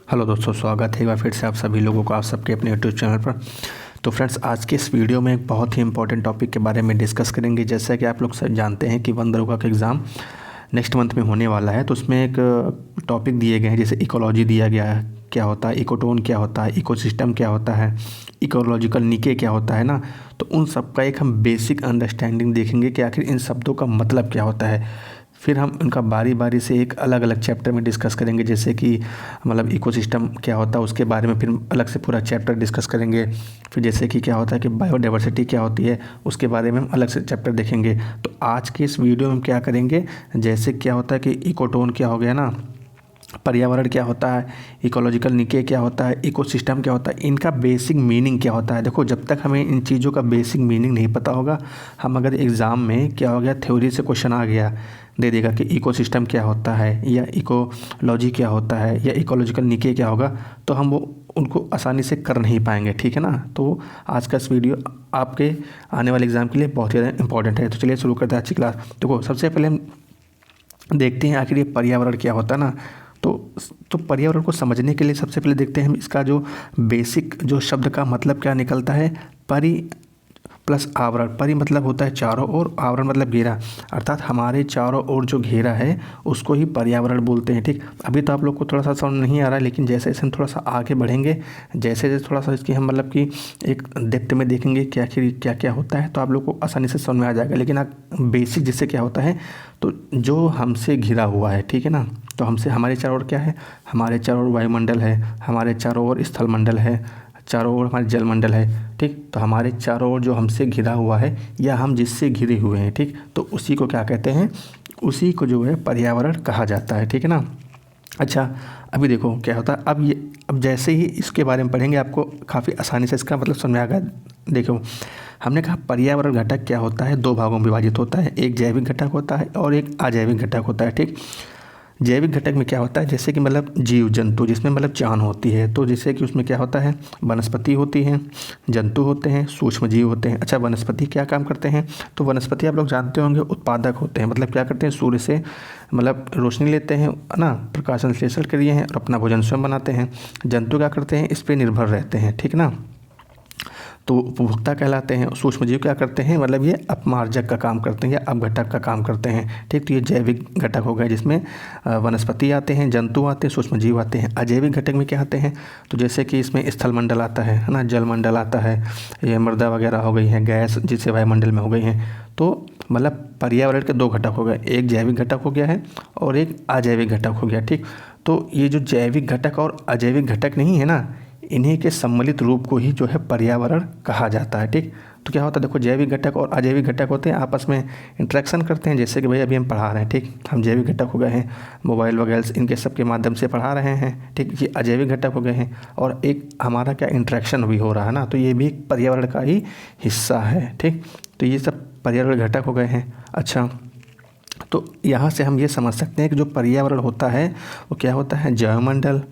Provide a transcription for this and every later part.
Hello दोस्तों, स्वागत है एक बार फिर से आप सभी लोगों को आप सबके अपने यूट्यूब चैनल पर। तो फ्रेंड्स, आज के इस वीडियो में एक बहुत ही इंपॉर्टेंट टॉपिक के बारे में डिस्कस करेंगे। जैसा कि आप लोग सब जानते हैं कि वन दरोगा का एग्ज़ाम नेक्स्ट मंथ में होने वाला है। तो उसमें एक टॉपिक दिए गए हैं, जैसे इकोलॉजी दिया गया है, क्या होता है इकोटोन, क्या होता है इकोसिस्टम, क्या होता है इकोलॉजिकल निके, क्या होता है ना। तो उन सब का एक हम बेसिक अंडरस्टैंडिंग देखेंगे कि आखिर इन शब्दों का मतलब क्या होता है। फिर हम उनका बारी बारी से एक अलग अलग चैप्टर में डिस्कस करेंगे, जैसे कि मतलब इकोसिस्टम क्या होता है उसके बारे में फिर अलग से पूरा चैप्टर डिस्कस करेंगे। फिर जैसे कि क्या होता है कि बायोडाइवर्सिटी क्या होती है उसके बारे में हम अलग से चैप्टर देखेंगे। तो आज के इस वीडियो में हम क्या करेंगे, जैसे क्या होता है कि इकोटोन क्या हो गया ना, पर्यावरण क्या होता है, इकोलॉजिकल निके क्या होता है, इकोसिस्टम क्या होता है, इनका बेसिक मीनिंग क्या होता है। देखो, जब तक हमें इन चीज़ों का बेसिक मीनिंग नहीं पता होगा, हम अगर एग्ज़ाम में क्या हो गया थ्योरी से क्वेश्चन आ गया दे देगा कि इकोसिस्टम क्या होता है या इकोलॉजी क्या होता है या इकोलॉजिकल निके क्या होगा, तो हम वो उनको आसानी से कर नहीं पाएंगे। ठीक है ना। तो आज का इस वीडियो आपके आने वाले एग्ज़ाम के लिए बहुत ही ज़्यादा इंपॉर्टेंट है। तो चलिए शुरू करते हैं आज की क्लास। देखो, सबसे पहले हम देखते हैं आखिर ये पर्यावरण क्या होता है ना। तो पर्यावरण को समझने के लिए सबसे पहले देखते हैं हम इसका जो बेसिक जो शब्द का मतलब क्या निकलता है। परि प्लस आवरण। परि मतलब होता है चारों ओर, आवरण मतलब घेरा, अर्थात हमारे चारों ओर जो घेरा है उसको ही पर्यावरण बोलते हैं। ठीक, अभी तो आप लोग को थोड़ा सा समझ नहीं आ रहा है, लेकिन जैसे जैसे हम थोड़ा सा आगे बढ़ेंगे, जैसे जैसे थोड़ा सा इसकी हम मतलब कि एक डेप्थ में देखेंगे कि आखिर क्या क्या होता है, तो आप लोग को आसानी से समझ में आ जाएगा। लेकिन आप बेसिक जिससे क्या होता है, तो जो हमसे घिरा हुआ है, ठीक है ना। तो हमसे हमारे चारों ओर क्या है, हमारे चारों ओर वायुमंडल है, हमारे चारों ओर स्थलमंडल है, चारों ओर हमारे जलमंडल है। ठीक, तो हमारे चारों ओर जो हमसे घिरा हुआ है या हम जिससे घिरे हुए हैं, ठीक, तो उसी को क्या कहते हैं, उसी को जो है पर्यावरण कहा जाता है। ठीक है ना। अच्छा, अभी देखो क्या होता है। अब जैसे ही इसके बारे में पढ़ेंगे आपको काफ़ी आसानी से इसका मतलब समझ में आएगा। देखो, हमने कहा पर्यावरण घटक क्या होता है, दो भागों में विभाजित होता है। एक जैविक घटक होता है और एक अजैविक घटक होता है। ठीक, जैविक घटक में क्या होता है, जैसे कि मतलब जीव जंतु, जिसमें मतलब जान होती है। तो जैसे कि उसमें क्या होता है, वनस्पति होती हैं, जंतु होते हैं, सूक्ष्म जीव होते हैं। अच्छा, वनस्पति क्या काम करते हैं, तो वनस्पति आप लोग जानते होंगे उत्पादक होते हैं। मतलब क्या करते हैं, सूर्य से मतलब रोशनी लेते हैं ना, प्रकाश संश्लेषण के लिए हैं और अपना भोजन स्वयं बनाते हैं। जंतु क्या करते हैं, इस पर निर्भर रहते हैं। ठीक ना, तो उपभोक्ता कहलाते हैं। सूक्ष्म जीव क्या करते हैं, मतलब ये अपमार्जक का काम करते हैं या अपघटक का काम करते हैं। ठीक, तो ये जैविक घटक हो गए, जिसमें वनस्पति आते हैं, जंतु आते हैं, सूक्ष्म जीव आते हैं। अजैविक घटक में क्या आते हैं, तो जैसे कि इसमें स्थलमंडल आता है ना, जलमंडल आता है, ये मृदा वगैरह हो गई है, गैस जिससे वायुमंडल में हो गई हैं। तो मतलब पर्यावरण के दो घटक हो गए, एक जैविक घटक हो गया है और एक अजैविक घटक हो गया। ठीक, तो ये जो जैविक घटक और अजैविक घटक नहीं है ना, इन्हीं के सम्मिलित रूप को ही जो है पर्यावरण कहा जाता है। ठीक, तो क्या होता है, देखो जैविक घटक और अजैविक घटक होते हैं, आपस में इंटरेक्शन करते हैं। जैसे कि भाई अभी हम पढ़ा रहे हैं, ठीक, हम जैविक घटक हो गए हैं, मोबाइल वगैरह इनके सब के माध्यम से पढ़ा रहे हैं। ठीक, ये अजैविक घटक हो गए हैं और एक हमारा क्या इंटरेक्शन भी हो रहा है ना, तो ये भी पर्यावरण का ही हिस्सा है। ठीक, तो ये सब पर्यावरण घटक हो गए हैं। अच्छा, तो यहाँ से हम ये समझ सकते हैं कि जो पर्यावरण होता है वो क्या होता है, जैवमंडल,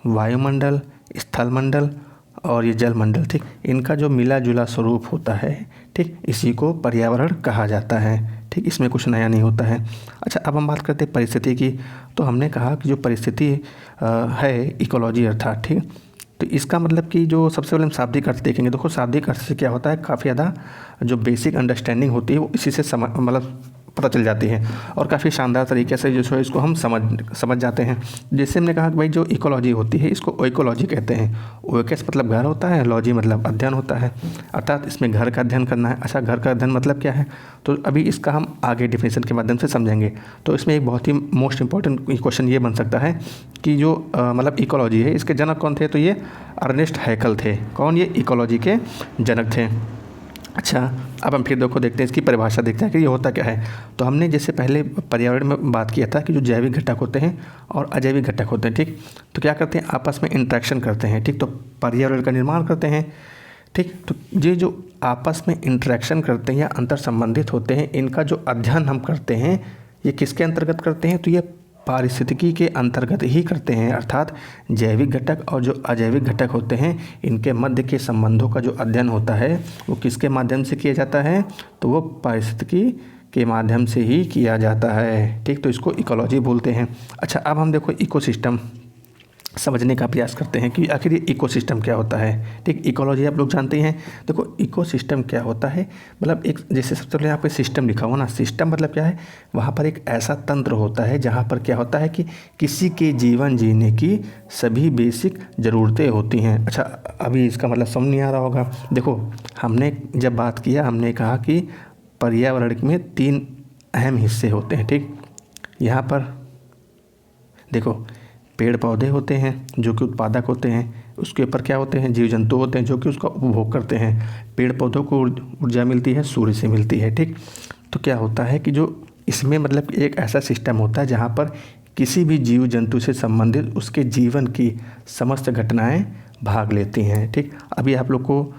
वायुमंडल, स्थलमंडल और ये जलमंडल। ठीक, इनका जो मिला जुला स्वरूप होता है, ठीक, इसी को पर्यावरण कहा जाता है। ठीक, इसमें कुछ नया नहीं होता है। अच्छा, अब हम बात करते हैं परिस्थिति की। तो हमने कहा कि जो परिस्थिति है इकोलॉजी अर्थात, ठीक, तो इसका मतलब कि जो सबसे पहले हम शाब्दिक अर्थ देखेंगे। देखो, शाब्दिक अर्थ से क्या होता है, काफ़ी ज़्यादा जो बेसिक अंडरस्टैंडिंग होती है वो इसी से मतलब पता चल जाती है और काफ़ी शानदार तरीके से जो है इसको हम समझ जाते हैं। जैसे हमने कहा कि भाई जो इकोलॉजी होती है इसको ओइकोलॉजी कहते हैं। ओइकस मतलब घर होता है, लॉजी मतलब अध्ययन होता है, अर्थात इसमें घर का अध्ययन करना है। अच्छा, घर का अध्ययन मतलब क्या है, तो अभी इसका हम आगे डिफिनेशन के माध्यम से समझेंगे। तो इसमें एक बहुत ही मोस्ट इंपॉर्टेंट क्वेश्चन ये बन सकता है कि जो मतलब इकोलॉजी है इसके जनक कौन थे, तो ये अर्नेस्ट हैकल थे। कौन, ये इकोलॉजी के जनक थे। अच्छा, अब हम फिर देखते हैं इसकी परिभाषा, देखते हैं कि ये होता क्या है। तो हमने जैसे पहले पर्यावरण में बात किया था कि जो जैविक घटक होते हैं और अजैविक घटक होते हैं, ठीक, तो क्या करते हैं, आपस में इंटरेक्शन करते हैं। ठीक, तो पर्यावरण का निर्माण करते हैं। ठीक, तो ये जो आपस में इंटरेक्शन करते हैं या अंतर संबंधित होते हैं, इनका जो अध्ययन हम करते हैं ये किसके अंतर्गत करते हैं, तो ये पारिस्थितिकी के अंतर्गत ही करते हैं। अर्थात जैविक घटक और जो अजैविक घटक होते हैं इनके मध्य के संबंधों का जो अध्ययन होता है वो किसके माध्यम से किया जाता है, तो वो पारिस्थितिकी के माध्यम से ही किया जाता है। ठीक, तो इसको इकोलॉजी बोलते हैं। अच्छा, अब हम देखो इकोसिस्टम। समझने का प्रयास करते हैं कि आखिर ये इकोसिस्टम क्या होता है। ठीक, इकोलॉजी आप लोग जानते हैं। देखो इकोसिस्टम क्या होता है, मतलब एक जैसे सबसे पहले यहाँ पे सिस्टम लिखा हुआ ना, सिस्टम मतलब क्या है, वहाँ पर एक ऐसा तंत्र होता है जहाँ पर क्या होता है कि किसी के जीवन जीने की सभी बेसिक ज़रूरतें होती हैं। अच्छा, अभी इसका मतलब समझ नहीं आ रहा होगा। देखो हमने जब बात किया, हमने कहा कि पर्यावरण में 3 अहम हिस्से होते हैं। ठीक, यहाँ पर देखो पेड़ पौधे होते हैं जो कि उत्पादक होते हैं, उसके ऊपर क्या होते हैं, जीव जंतु होते हैं जो कि उसका उपभोग करते हैं। पेड़ पौधों को ऊर्जा मिलती है, सूर्य से मिलती है। ठीक, तो क्या होता है कि जो इसमें मतलब एक ऐसा सिस्टम होता है जहाँ पर किसी भी जीव जंतु से संबंधित उसके जीवन की समस्त घटनाएं भाग लेती हैं। ठीक, अभी आप लोग को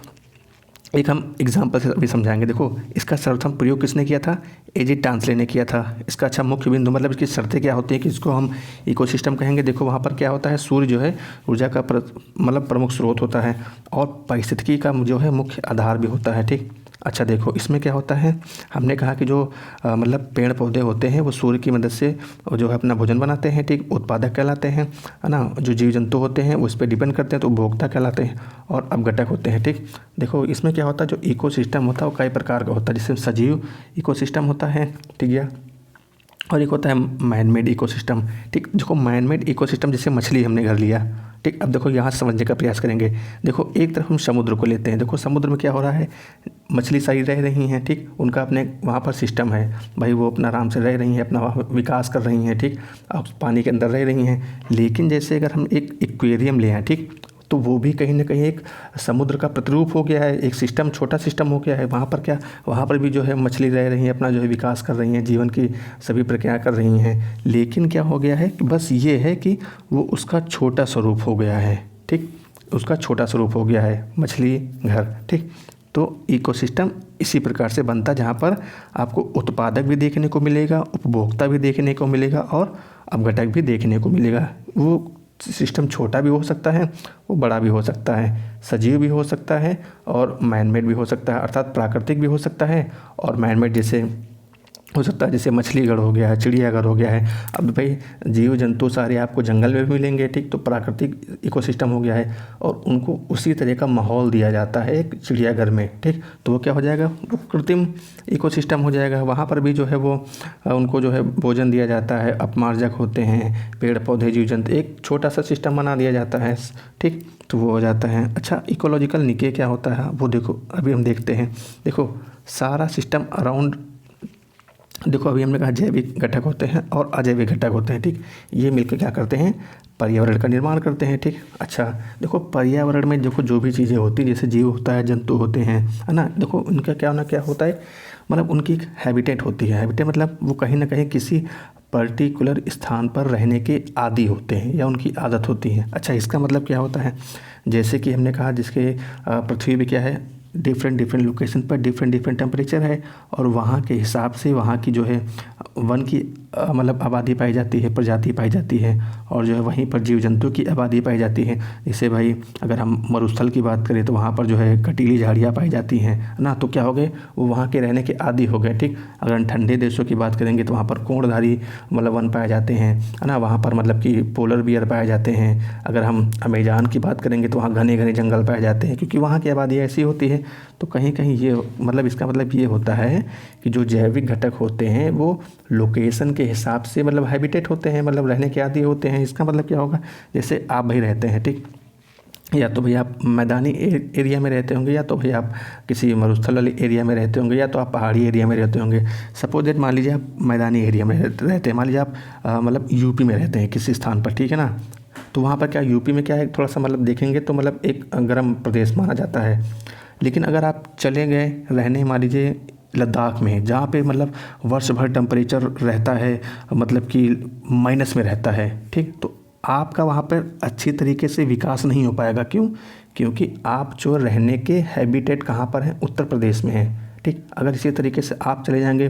एक हम एग्जाम्पल से अभी समझाएंगे। देखो इसका सर्वप्रथम प्रयोग किसने किया था, एजी टांसले ने किया था। इसका अच्छा मुख्य बिंदु मतलब इसकी शर्तें क्या होती हैं कि इसको हम इकोसिस्टम कहेंगे। देखो वहाँ पर क्या होता है, सूर्य जो है ऊर्जा का मतलब प्रमुख स्रोत होता है और पारिस्थितिकी का जो है मुख्य आधार भी होता है। ठीक, अच्छा देखो इसमें क्या होता है, हमने कहा कि जो मतलब पेड़ पौधे होते हैं वो सूर्य की मदद से जो है अपना भोजन बनाते हैं। ठीक, उत्पादक कहलाते हैं, है ना। जो जीव जंतु होते हैं वो इस पर डिपेंड करते हैं तो उपभोक्ता कहलाते हैं और अपघटक होते हैं। ठीक, देखो इसमें क्या होता है, जो इकोसिस्टम होता है वो कई प्रकार का होता है, जैसे सजीव इकोसिस्टम होता है। ठीक है, और एक होता है मैन मेड इकोसिस्टम। ठीक, देखो मैन मेड इकोसिस्टम जैसे मछली हमने घर लिया। ठीक, अब देखो यहाँ समझने का प्रयास करेंगे। देखो एक तरफ हम समुद्र को लेते हैं। देखो समुद्र में क्या हो रहा है, मछली सारी रह रही हैं। ठीक, उनका अपने वहाँ पर सिस्टम है भाई, वो अपना आराम से रह रही हैं, अपना विकास कर रही हैं। ठीक, अब पानी के अंदर रह रही हैं। लेकिन जैसे अगर हम एक एक्वेरियम ले आए, ठीक, तो वो भी कहीं ना कहीं एक समुद्र का प्रतिरूप हो गया है, एक सिस्टम, छोटा सिस्टम हो गया है। वहाँ पर क्या, वहाँ पर भी जो है मछली रह रही हैं, अपना जो है विकास कर रही हैं, जीवन की सभी प्रक्रिया कर रही हैं। लेकिन क्या हो गया है कि बस ये है कि वो उसका छोटा स्वरूप हो गया है। ठीक, उसका छोटा स्वरूप हो गया है मछली घर। ठीक, तो इकोसिस्टम इसी प्रकार से बनता है जहाँ पर आपको उत्पादक भी देखने को मिलेगा, उपभोक्ता भी देखने को मिलेगा और अपघटक भी देखने को मिलेगा। वो सिस्टम छोटा भी हो सकता है, वो बड़ा भी हो सकता है, सजीव भी हो सकता है और मैनमेड भी हो सकता है, अर्थात प्राकृतिक भी हो सकता है और मैनमेड जैसे हो सकता है, जैसे मछली घर हो गया है, चिड़ियाघर हो गया है। अब भाई जीव जंतु सारे आपको जंगल में भी मिलेंगे। ठीक, तो प्राकृतिक इकोसिस्टम हो गया है और उनको उसी तरह का माहौल दिया जाता है एक चिड़ियाघर में। ठीक, तो वो क्या हो जाएगा, वो कृत्रिम इकोसिस्टम हो जाएगा। वहाँ पर भी जो है वो उनको जो है भोजन दिया जाता है, अपमार्जक होते हैं, पेड़ पौधे जीव जंतु, एक छोटा सा सिस्टम बना दिया जाता है। ठीक, तो वो हो जाता है। अच्छा, इकोलॉजिकल निके क्या होता है वो देखो अभी हम देखते हैं। देखो सारा सिस्टम अराउंड, देखो अभी हमने कहा जैविक घटक होते हैं और अजैविक घटक होते हैं। ठीक, ये मिलकर क्या करते हैं, पर्यावरण का निर्माण करते हैं। ठीक, अच्छा देखो पर्यावरण में देखो जो भी चीज़ें होती हैं, जैसे जीव होता है, जंतु होते हैं, है ना। देखो उनका क्या ना क्या होता है, मतलब उनकी एक हैबिटेट होती है। हैबिटेट मतलब वो कहीं ना कहीं किसी पर्टिकुलर स्थान पर रहने के आदी होते हैं या उनकी आदत होती है। अच्छा, इसका मतलब क्या होता है, जैसे कि हमने कहा जिसके पृथ्वी पे क्या है, डिफरेंट लोकेशन पर डिफरेंट टेम्परेचर है और वहाँ के हिसाब से वहाँ की जो है वन की मतलब आबादी पाई जाती है, प्रजाति पाई जाती है और जो है वहीं पर जीव जंतु की आबादी पाई जाती है। जैसे भाई अगर हम मरुस्थल की बात करें तो वहाँ पर जो है कटीली झाड़ियाँ पाई जाती हैं ना, तो क्या हो गए, वो वहाँ के रहने के आदी हो गए। ठीक, अगर हम ठंडे देशों की बात करेंगे तो वहाँ पर कोणधारी मतलब वन पाए जाते हैं, है ना। वहाँ पर मतलब कि पोलर बियर पाए जाते हैं। अगर हम अमेजान की बात करेंगे तो वहाँ घने जंगल पाए जाते हैं, क्योंकि वहाँ की आबादी ऐसी होती है। तो कहीं ये मतलब इसका मतलब ये होता है कि जो जैविक घटक होते हैं वो लोकेशन के हिसाब से मतलब हैबिटेट होते हैं, मतलब रहने के आदी होते हैं। इसका मतलब क्या होगा, जैसे आप भाई रहते हैं, ठीक, या तो भाई आप मैदानी एरिया में रहते होंगे, या तो भाई आप किसी मरुस्थल वाले एरिया में रहते होंगे, या तो आप पहाड़ी एरिया में रहते होंगे। सपोज दैट मान लीजिए आप मैदानी एरिया में रहते हैं, मान लीजिए आप मतलब यूपी में रहते हैं किसी स्थान पर, ठीक है ना। तो वहाँ पर क्या यूपी में क्या है, थोड़ा सा मतलब देखेंगे तो मतलब एक गर्म प्रदेश माना जाता है। लेकिन अगर आप चले गए रहने मान लीजिए लद्दाख में, जहाँ पे मतलब वर्ष भर टेम्परेचर रहता है, मतलब कि माइनस में रहता है, ठीक, तो आपका वहाँ पर अच्छी तरीके से विकास नहीं हो पाएगा। क्यों? क्योंकि आप जो रहने के हैबिटेट कहाँ पर हैं, उत्तर प्रदेश में है, ठीक। अगर इसी तरीके से आप चले जाएंगे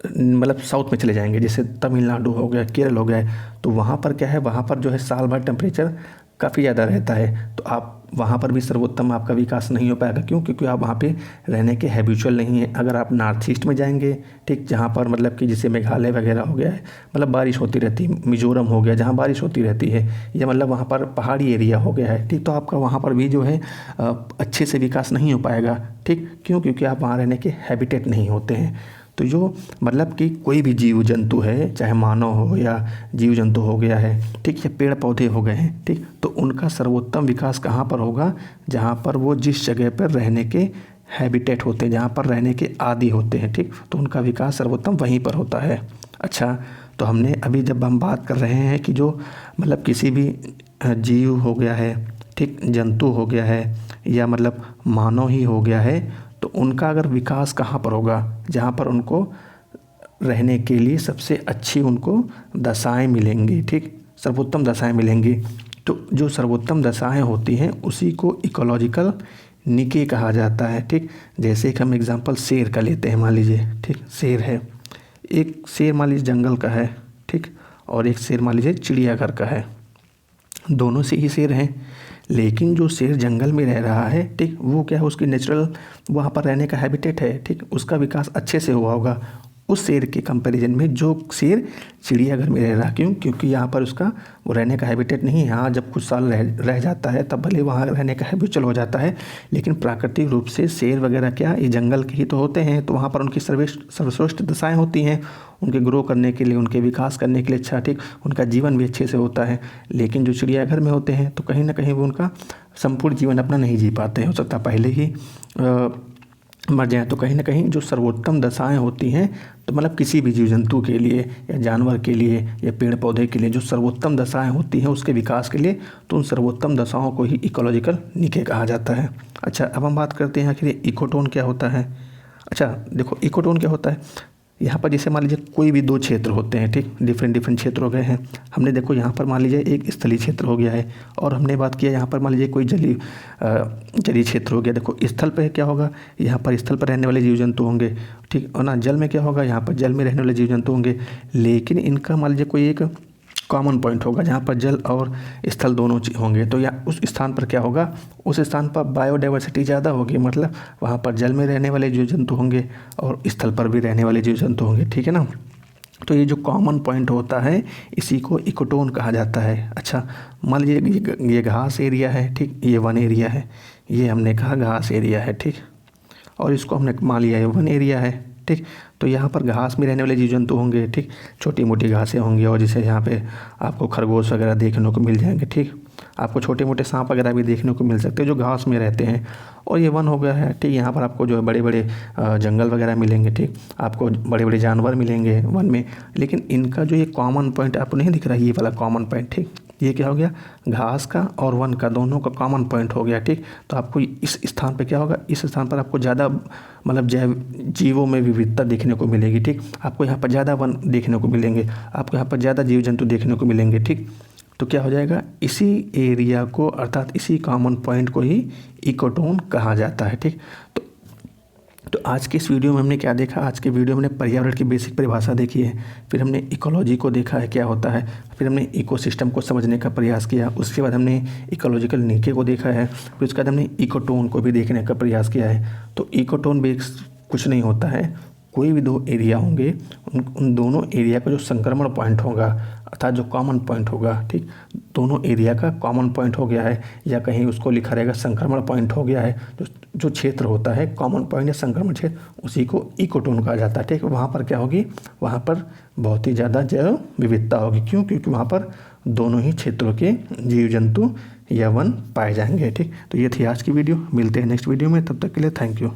मतलब साउथ में चले जाएंगे, जैसे तमिलनाडु हो गया, केरल हो गया, तो वहाँ पर क्या है, वहाँ पर जो है साल भर टेम्परेचर काफ़ी ज़्यादा रहता है। तो आप वहाँ पर भी सर्वोत्तम आपका विकास नहीं हो पाएगा। क्यों? क्योंकि आप वहाँ पे रहने के हैबिचुअल नहीं हैं। अगर आप नॉर्थ ईस्ट में जाएंगे, ठीक, जहाँ पर मतलब कि जैसे मेघालय वगैरह हो गया है, मतलब बारिश होती रहती है, मिजोरम हो गया जहाँ बारिश होती रहती है, या मतलब वहाँ पर पहाड़ी एरिया हो गया है, ठीक, तो आपका वहाँ पर भी जो है अच्छे से विकास नहीं हो पाएगा। ठीक, क्यों? क्योंकि आप वहाँ रहने के हैबिटेट नहीं होते हैं। तो जो मतलब कि कोई भी जीव जंतु है, चाहे मानव हो या जीव जंतु हो गया है, ठीक, या पेड़ पौधे हो गए हैं, ठीक, तो उनका सर्वोत्तम विकास कहाँ पर होगा? जहाँ पर वो जिस जगह पर रहने के हैबिटेट होते हैं, जहाँ पर रहने के आदी होते हैं, ठीक, तो उनका विकास सर्वोत्तम वहीं पर होता है। अच्छा, तो हमने अभी जब हम बात कर रहे हैं कि जो मतलब किसी भी जीव हो गया है, ठीक, जंतु हो गया है, या मतलब मानव ही हो गया है, तो उनका अगर विकास कहाँ पर होगा? जहाँ पर उनको रहने के लिए सबसे अच्छी उनको दशाएं मिलेंगी, ठीक, सर्वोत्तम दशाएं मिलेंगी। तो जो सर्वोत्तम दशाएं होती हैं उसी को इकोलॉजिकल निके कहा जाता है। ठीक, जैसे कि हम एग्जांपल शेर का लेते हैं, मान लीजिए, ठीक, शेर है, एक शेर मान लीजिए जंगल का है, ठीक, और एक शेर मान लीजिए चिड़ियाघर का है। दोनों से ही शेर हैं, लेकिन जो शेर जंगल में रह रहा है, ठीक, वो क्या है, उसकी नेचुरल वहाँ पर रहने का हैबिटेट है, ठीक, उसका विकास अच्छे से हुआ होगा उस शेर के कंपैरिजन में जो शेर चिड़ियाघर में रह रहा। क्यों? क्योंकि यहाँ पर उसका वो रहने का हैबिटेट नहीं है। हाँ, जब कुछ साल रह जाता है तब भले वहाँ रहने का हैबिचुअल हो जाता है, लेकिन प्राकृतिक रूप से शेर वगैरह क्या ये जंगल के ही तो होते हैं, तो वहाँ पर उनकी सर्वश्रेष्ठ दशाएँ होती हैं उनके ग्रो करने के लिए, उनके विकास करने के लिए। अच्छा, ठीक, उनका जीवन भी अच्छे से होता है। लेकिन जो चिड़ियाघर में होते हैं तो कहीं ना कहीं वो उनका संपूर्ण जीवन अपना नहीं जी पाते हैं, हो सकता है पहले ही मर जाएँ। तो कहीं ना कहीं जो सर्वोत्तम दशाएं होती हैं, तो मतलब किसी भी जीव जंतु के लिए या जानवर के लिए या पेड़ पौधे के लिए जो सर्वोत्तम दशाएं होती हैं उसके विकास के लिए, तो उन सर्वोत्तम दशाओं को ही इकोलॉजिकल निके कहा जाता है। अच्छा, अब हम बात करते हैं आखिर इकोटोन क्या होता है। अच्छा देखो, इकोटोन क्या होता है। यहाँ पर जैसे मान लीजिए कोई भी दो क्षेत्र होते हैं, ठीक, डिफरेंट क्षेत्र हो गए हैं। हमने देखो यहाँ पर मान लीजिए एक स्थलीय क्षेत्र हो गया है, और हमने बात किया यहाँ पर मान लीजिए कोई जलीय क्षेत्र हो गया। देखो स्थल पर क्या होगा, यहाँ पर स्थल पर रहने वाले जीव जंतु होंगे, ठीक, और ना जल में क्या होगा, यहाँ पर जल में रहने वाले जीव जंतु होंगे। लेकिन इनका मान लीजिए कोई एक कॉमन पॉइंट होगा जहाँ पर जल और स्थल दोनों होंगे, तो या उस स्थान पर क्या होगा, उस स्थान पर बायोडाइवर्सिटी ज़्यादा होगी, मतलब वहाँ पर जल में रहने वाले जीव जंतु होंगे और स्थल पर भी रहने वाले जीव जंतु होंगे, ठीक है ना। तो ये जो कॉमन पॉइंट होता है इसी को इकोटोन कहा जाता है। अच्छा, मान लीजिए ये घास एरिया है, ठीक, ये वन एरिया है, ये हमने कहा घास एरिया है, ठीक, और इसको हमने मान लिया है वन एरिया है, ठीक। तो यहाँ पर घास में रहने वाले जीव जंतु होंगे, ठीक, छोटी मोटी घासें होंगी, और जैसे यहाँ पे आपको खरगोश वगैरह देखने को मिल जाएंगे, ठीक, आपको छोटे मोटे सांप वगैरह भी देखने को मिल सकते हैं जो घास में रहते हैं। और ये वन हो गया है, ठीक, यहाँ पर आपको जो है बड़े बड़े जंगल वगैरह मिलेंगे, ठीक, आपको बड़े बड़े जानवर मिलेंगे वन में। लेकिन इनका जो ये कॉमन पॉइंट आपको नहीं दिख रहा है, ये वाला कॉमन पॉइंट, ठीक, ये क्या हो गया, घास का और वन का दोनों का कॉमन पॉइंट हो गया, ठीक। तो आपको इस स्थान पे क्या होगा, इस स्थान पर आपको ज़्यादा मतलब जैव जीवों में विविधता देखने को मिलेगी, ठीक, आपको यहाँ पर ज़्यादा वन देखने को मिलेंगे, आपको यहाँ पर ज़्यादा जीव जंतु देखने को मिलेंगे, ठीक। तो क्या हो जाएगा, इसी एरिया को अर्थात इसी कॉमन पॉइंट को ही इकोटोन कहा जाता है, ठीक। तो आज के इस वीडियो में हमने क्या देखा, आज के वीडियो में हमने पर्यावरण की बेसिक परिभाषा देखी है, फिर हमने इकोलॉजी को देखा है क्या होता है, फिर हमने इकोसिस्टम को समझने का प्रयास किया, उसके बाद हमने इकोलॉजिकल निके को देखा है, फिर उसके बाद हमने इकोटोन को भी देखने का प्रयास किया है। तो इकोटोन बेस कुछ नहीं होता है, कोई भी दो एरिया होंगे, उन दोनों एरिया का जो संक्रमण पॉइंट होगा अर्थात जो कॉमन पॉइंट होगा, ठीक, दोनों एरिया का कॉमन पॉइंट हो गया है, या कहीं उसको लिखा रहेगा संक्रमण पॉइंट हो गया है। जो क्षेत्र होता है कॉमन पॉइंट या संक्रमण क्षेत्र, उसी को इकोटोन कहा जाता है, ठीक। वहाँ पर क्या होगी, वहाँ पर बहुत ही ज़्यादा जैव विविधता होगी। क्यों? क्योंकि वहाँ पर दोनों ही क्षेत्रों के जीव जंतु या वन पाए जाएंगे, ठीक। तो ये थी आज की वीडियो, मिलते हैं नेक्स्ट वीडियो में, तब तक के लिए थैंक यू।